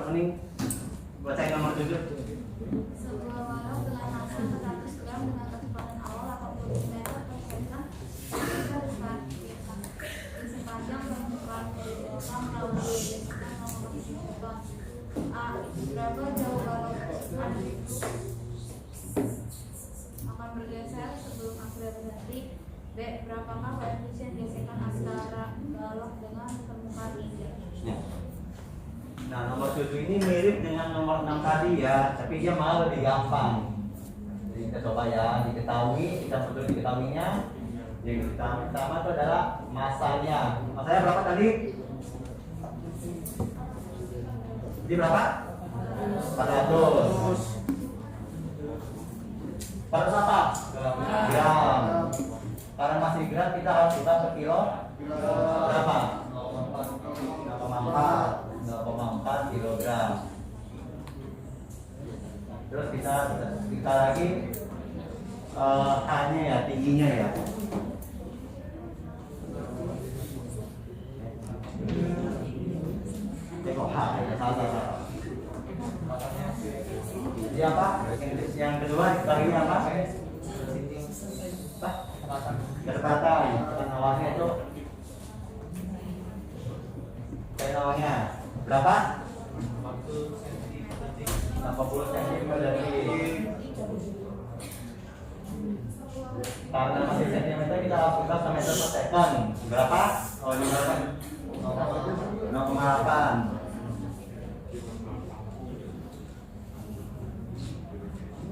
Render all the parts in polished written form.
Mending bacain nomor 7. Sebuah walau dengan massa 100 gram dengan kecepatan awal 80 meter per second bisa diparkirkan di sepanjang permukaan kilogram melalui gesekan 0,7 ton. A. Berapa jauh balok tersebut akan bergeser sebelum akhirnya berhenti? B. Berapakah koefisien gesekan antara balok dengan permukaan injek? Ya. Nah, nomor 7 ini mirip dengan nomor 6 tadi ya, tapi dia malah lebih gampang. Jadi kita coba ya, kita perlu diketahuinya. Yang pertama itu adalah masanya. Masanya berapa tadi? Jadi berapa? 400. Pada apa? Gram. Karena masih gram kita harus ubah per kilo. Berapa? 0,4 kilogram. Terus kita lagi H-nya ya, tingginya ya. Tengok H ya, salah. Jadi apa? Yang kedua dibagi apa? Kecepatan. Penawahnya itu penawahnya berapa? 80 cm dari karena masih cm kita lakukan meter per second. Berapa? Oh, ini berapa? 0,8.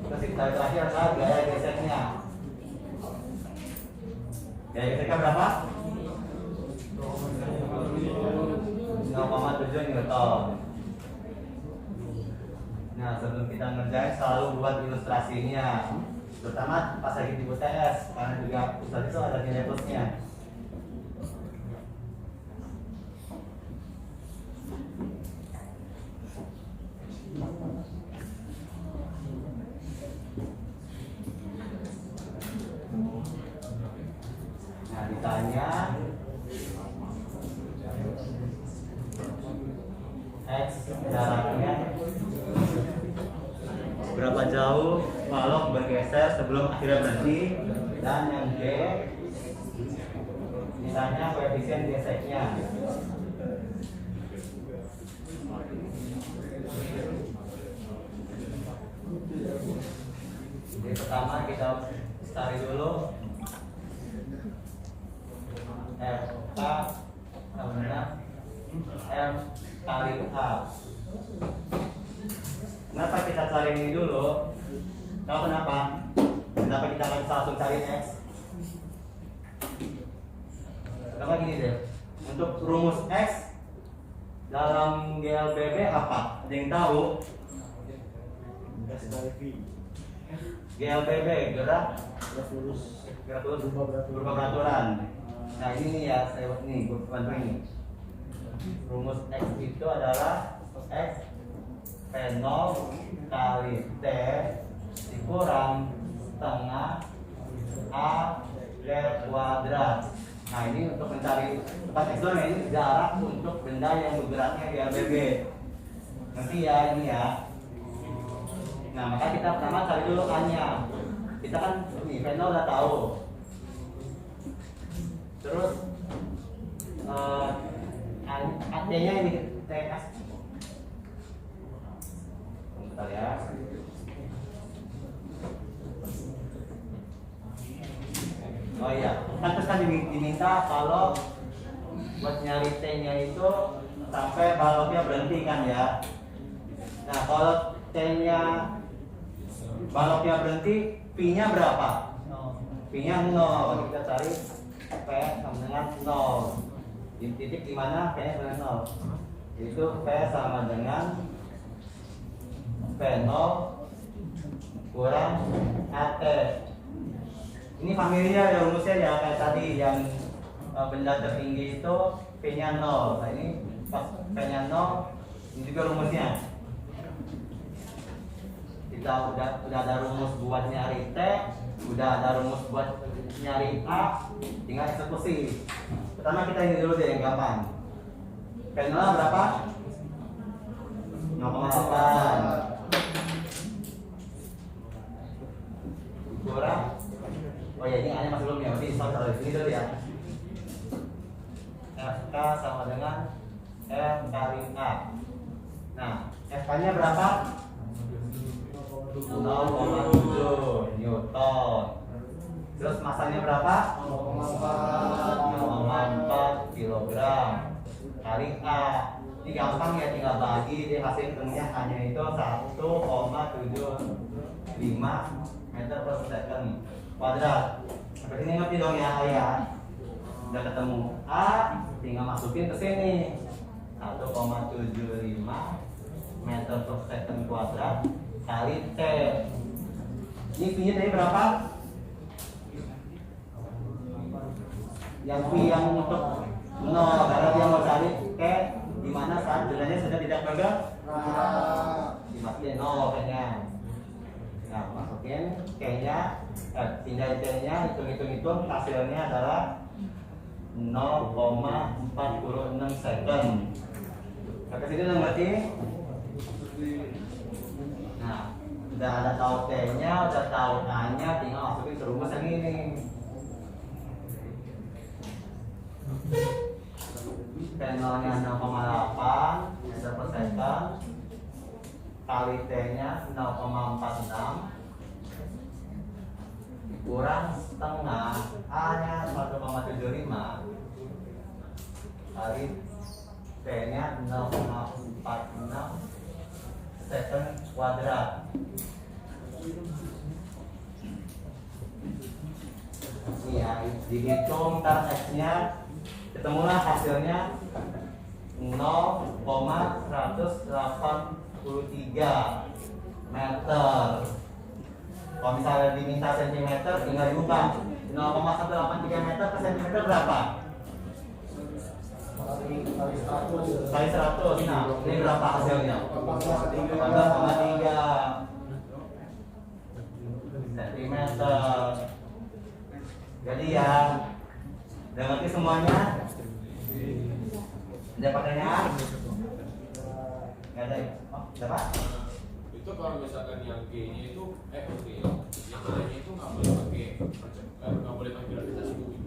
Terus kita terakhir adalah gaya geseknya. Gaya geseknya berapa? 0,7 Newton. Nah, sebelum kita ngerjain selalu buat ilustrasinya. Terutama pas lagi di UTS, karena juga Ustaz itu ada nilai plusnya. Nah, ditanya X jaraknya berapa jauh balok bergeser sebelum akhirnya berhenti, dan yang G misalnya koefisien geseknya. Jadi pertama kita cari dulu FK sama M kali H. Kenapa kita cari ini dulu? Tahu kenapa? Kenapa kita akan langsung cari X? Kenapa gini deh? Untuk rumus X dalam GLBB apa? Ada yang tahu? GLBB gerak lurus berubah peraturan. Nah ini nih ya, saya buat nih, gue bantu ini. Rumus X itu adalah X P0 kali T dikurang setengah A G kuadrat. Nah ini untuk mencari tempat X doang, ini jarak untuk benda yang bergeraknya di LBB. Nanti ya ini ya. Nah maka kita pertama cari dulu A-nya. Kita kan nih P0 udah tahu. Terus A-nya ini TS. Bentar ya. Oh iya, kan terus kan diminta kalau buat nyari T-nya itu sampai baloknya berhenti kan ya. Nah kalau T-nya baloknya berhenti, P-nya berapa? P-nya 0. Kita cari P sama dengan 0. Di titik di mana P-nya dengan 0? Itu P sama dengan P0 kurang AT. Ini familiar ya rumusnya ya, kayak tadi yang benda tertinggi itu P-nya 0. Nah ini pas P-nya 0, ini juga rumusnya. Kita udah ada rumus buat nyari T, udah ada rumus buat nyari A, tinggal eksekusi. Pertama kita ini dulu deh yang gampang. P0 berapa? 0,8 kurang. Oh ya, ini A-nya masih belum ya, berarti stop taruh di sini dulu ya. FK sama dengan F kali A. Nah, FK-nya berapa? 0,7 Newton. Terus masanya berapa? 0,4 kilogram kali A. Ini gampang ya, tinggal bagi, dia hasil ketemunya hanya itu 1,75 meter per second kuadrat. Sampai sini ngerti dong ya ayah? Udah ketemu A, tinggal masukin ke sini 1,75 meter per second kuadrat kali T. Ini V-nya tadi berapa? Yang V yang untuk 0, karena dia mau cari T di mana saat jalannya sudah tidak bergerak. Dimasukin 0 kayaknya. Nah, masukin K-nya, pindahin T-nya, hitung-hitung hasilnya adalah 0,46 second. Sampai sini udah ngerti? Nah, udah ada tahu T-nya, udah tahu A-nya, tinggal masukin ke rumus yang ini. P0-nya 0,8 meter per second kali T-nya 0,46 kurang setengah A-nya 1,75 kali T-nya 0,46 second kuadrat. Ini ya, dihitung ntar X-nya, ketemulah hasilnya 0,183 meter. Kalau misalnya diminta sentimeter, tinggal diubah 0,183 meter ke sentimeter berapa? Kali 100. Nah, ini berapa hasilnya? 18,3 sentimeter. Jadi ya, udah ngerti semuanya? Ada pertanyaan? Nggak ada? Oh, ada Pak? Itu kalau misalkan yang G-nya itu yang G-nya itu nggak boleh pakai gravitasi bumi.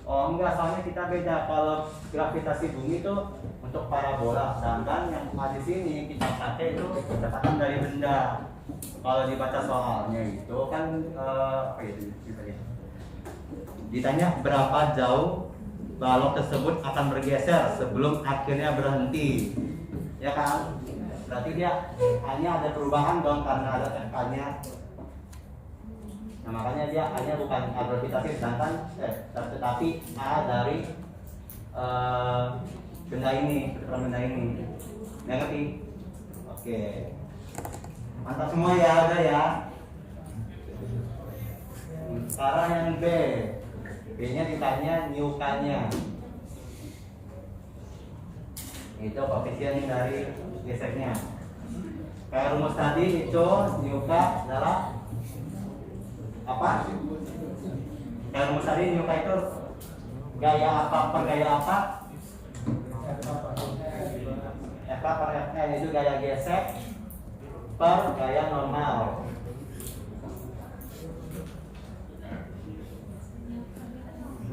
Oh enggak, soalnya kita beda. Kalau gravitasi bumi itu untuk parabola, sedangkan yang di sini kita pakai itu kecepatan dari benda. Kalau dibaca soalnya itu kan ditanya berapa jauh balok tersebut akan bergeser sebelum akhirnya berhenti, ya kan? Berarti dia hanya ada perubahan dong karena ada FK-nya. Nah makanya dia hanya bukan gravitasi, sedangkan tetapi A dari benda ini, kecepatan benda ini. Ngerti? Oke. Mantap semua ya, ada ya. Sekarang yang B. B-nya ditanya Newton-nya. Itu koefisien dari geseknya. Kayak rumus tadi itu Newton adalah apa? Kayak rumus tadi Newton itu gaya apa per gaya apa? F per F itu gaya gesek per gaya normal.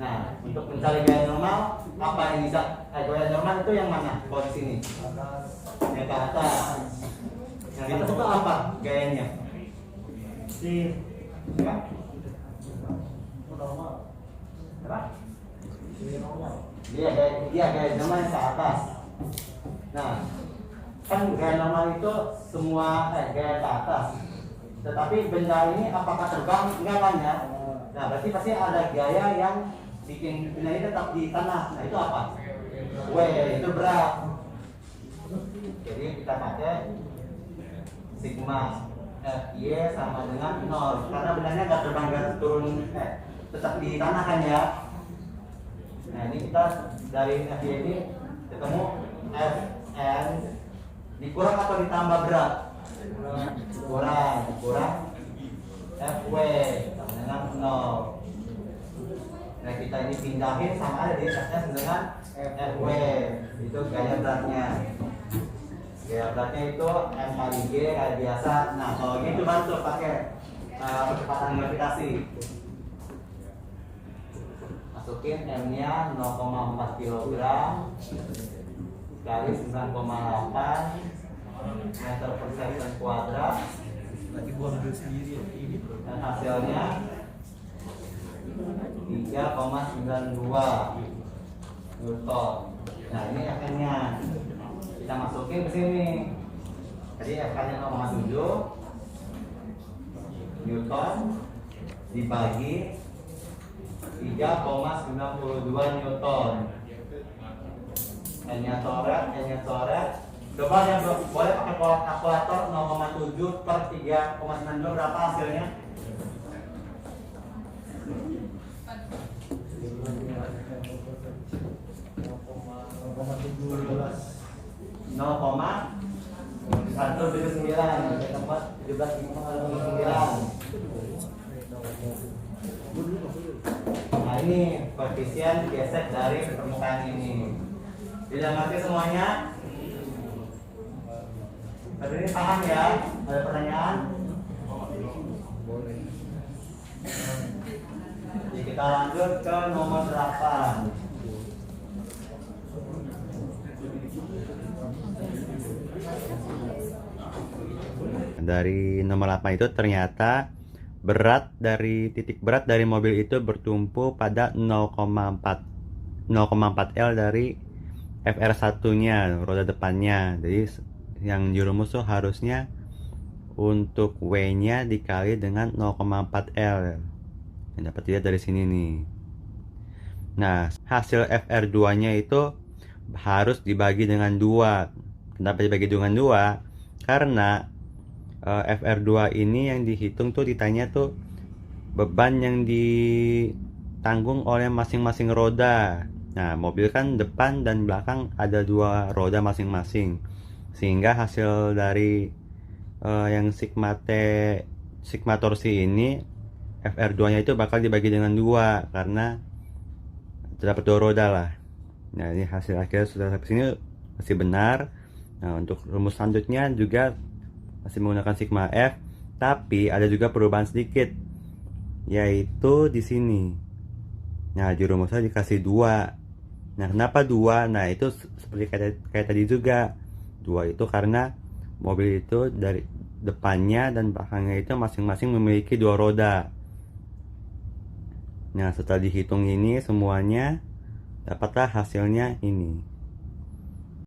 Nah, untuk mencari gaya normal, apa yang bisa? Gaya normal itu yang mana? Posisi ini. Yang ke atas. Yang ke atas itu apa gayanya? Apa? Apa? Dia gaya normal yang ke atas. Nah, kan gaya normal itu semua gaya ke atas. Tetapi benda ini apakah terbang? Enggak kan ya? Nah, berarti pasti ada gaya yang bikin benda ini tetap di tanah. Nah, itu apa? W, itu berat. Jadi kita pakai sigma Fy sama dengan 0 karena bendanya nggak terbang, nggak turun, tetap di tanah kan ya. Nah, ini kita dari Fy ini ketemu Fn dikurang atau ditambah berat? Kurang Fw sama dengan 0. Nah, kita ini pindahin sama ada di Fs dengan Fw, itu gaya beratnya. Ya beratnya itu M kali G kayak biasa. Nah kalau gitu bantu pakai percepatan gravitasi. Masukin M nya 0,4 kg kali 9,8 meter per second kuadrat. Lagi buang duit sendiri ini bro. Dan hasilnya 3,92 Newton. Nah ini F-nya kita masukin ke sini. Jadi F-nya 0,7 Newton dibagi 3,92 Newton. N-nya coret. Coba yang boleh pakai kalkulator 0,7 per 3,92 berapa hasilnya? 0,179. Nah ini koefisien gesek dari permukaan ini. Tidak ngerti semuanya? Tapi ini paham ya? Ada pertanyaan? Jadi kita lanjut ke nomor 8. Dari nomor 8 itu ternyata titik berat dari mobil itu bertumpu pada 0,4 L dari FR1 nya, roda depannya. Jadi yang dirumus tuh harusnya untuk W nya dikali dengan 0,4 L. Yang dapat dilihat dari sini nih. Nah, hasil FR2 nya itu harus dibagi dengan 2. Kenapa dibagi dengan 2? Karena FR2 ini yang dihitung tuh ditanya tuh beban yang ditanggung oleh masing-masing roda. Nah, mobil kan depan dan belakang ada 2 roda masing-masing, sehingga hasil dari yang sigma torsi ini FR2 nya itu bakal dibagi dengan 2 karena terdapat 2 roda lah. Nah, ini hasil akhirnya sudah sampai sini masih benar. Nah, untuk rumus selanjutnya juga masih menggunakan sigma F, tapi ada juga perubahan sedikit, yaitu di sini. Nah, di rumusnya dikasih 2. Nah, kenapa 2? Nah, itu seperti kayak tadi juga. 2 itu karena mobil itu dari depannya dan belakangnya itu masing-masing memiliki 2 roda. Nah, setelah dihitung ini semuanya, dapatlah hasilnya ini.